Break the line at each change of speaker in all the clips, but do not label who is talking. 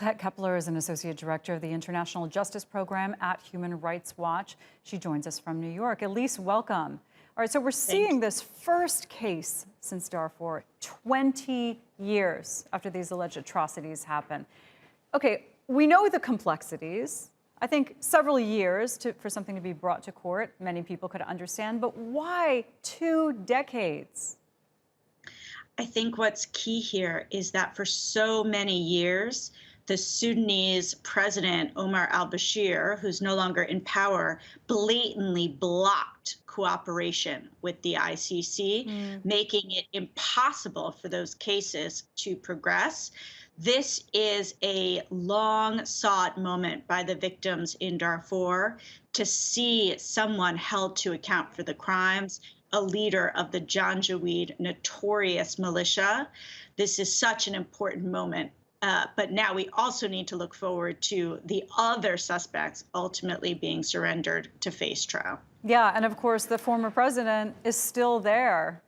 Keppler is an associate director of the International Justice Program at Human Rights Watch. She joins us from New York. Elise, welcome. All right, so we're seeing this first case since Darfur, 20 years after these alleged atrocities happened. Okay, we know the complexities. I think several years for something to be brought to court, many people could understand, but why 2 decades?
I think what's key here is that for so many years, the Sudanese president, Omar al-Bashir, who's no longer in power, blatantly blocked cooperation with the ICC, making it impossible for those cases to progress. This is a long sought moment by the victims in Darfur to see someone held to account for the crimes, a leader of the Janjaweed notorious militia. This is such an important moment. But now we also need to look forward to the other suspects ultimately being surrendered to face trial.
Yeah, and of course, the former president is still there,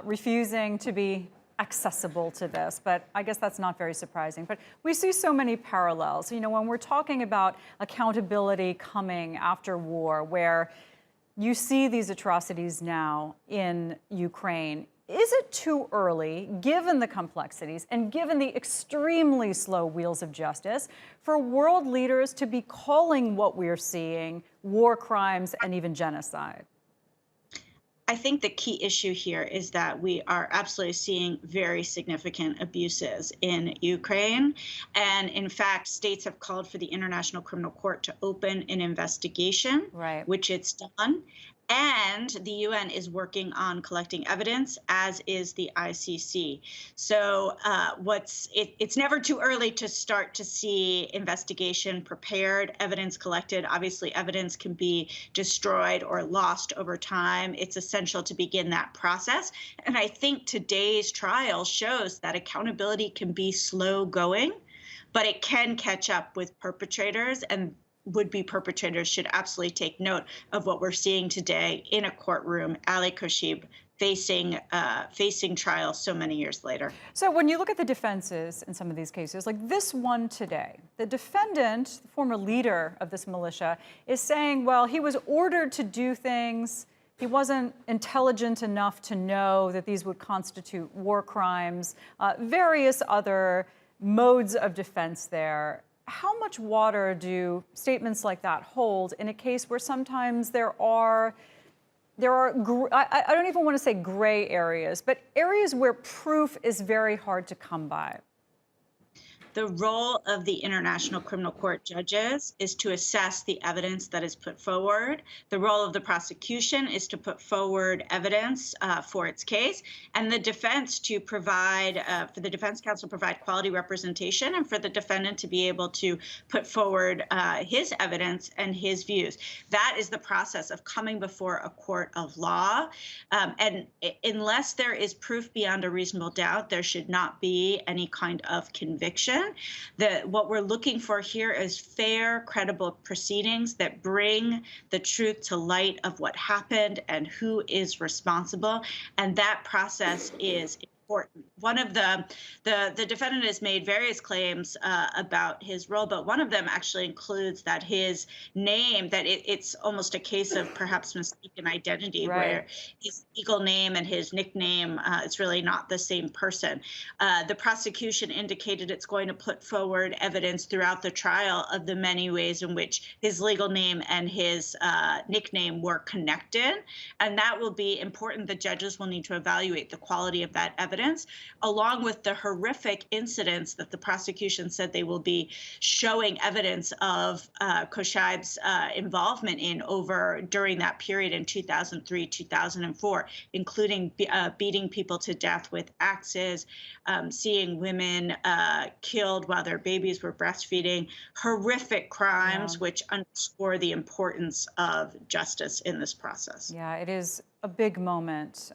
refusing to be accessible to this, but I guess that's not very surprising. But we see so many parallels. You know, when we're talking about accountability coming after war, where you see these atrocities now in Ukraine, is it too early, given the complexities and given the extremely slow wheels of justice, for world leaders to be calling what we're seeing war crimes and even genocide?
I think the key issue here is that we are absolutely seeing very significant abuses in Ukraine. And in fact, states have called for the International Criminal Court to open an investigation, which it's done. And the UN is working on collecting evidence, as is the ICC. So it's never too early to start to see investigation prepared, evidence collected. Obviously, evidence can be destroyed or lost over time. It's essential to begin that process. And I think today's trial shows that accountability can be slow going, but it can catch up with perpetrators, and would-be perpetrators should absolutely take note of what we're seeing today in a courtroom, Ali Kushayb facing trial so many years later.
So when you look at the defenses in some of these cases, like this one today, the defendant, the former leader of this militia, is saying, well, he was ordered to do things. He wasn't intelligent enough to know that these would constitute war crimes, various other modes of defense there. How much water do statements like that hold in a case where sometimes there are I don't even want to say gray areas, but areas where proof is very hard to come by?
The role of the International Criminal Court judges is to assess the evidence that is put forward. The role of the prosecution is to put forward evidence for its case, and the defense to provide, for the defense counsel, provide quality representation, and for the defendant to be able to put forward his evidence and his views. That is the process of coming before a court of law. And unless there is proof beyond a reasonable doubt, there should not be any kind of conviction. What we're looking for here is fair, credible proceedings that bring the truth to light of what happened and who is responsible. And that process is important. One of the defendant has made various claims about his role, but one of them actually includes that his name, that it's almost a case of perhaps mistaken identity, where his legal name and his nickname, it's really not the same person. The prosecution indicated it's going to put forward evidence throughout the trial of the many ways in which his legal name and his nickname were connected, and that will be important. The judges will need to evaluate the quality of that evidence, along with the horrific incidents that the prosecution said they will be showing evidence of Kushayb's involvement in during that period in 2003, 2004, including beating people to death with axes, seeing women killed while their babies were breastfeeding, horrific crimes, which underscore the importance of justice in this process.
Yeah, it is a big moment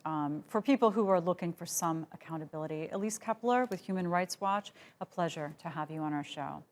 for people who are looking for some accountability. Elise Keppler with Human Rights Watch, a pleasure to have you on our show.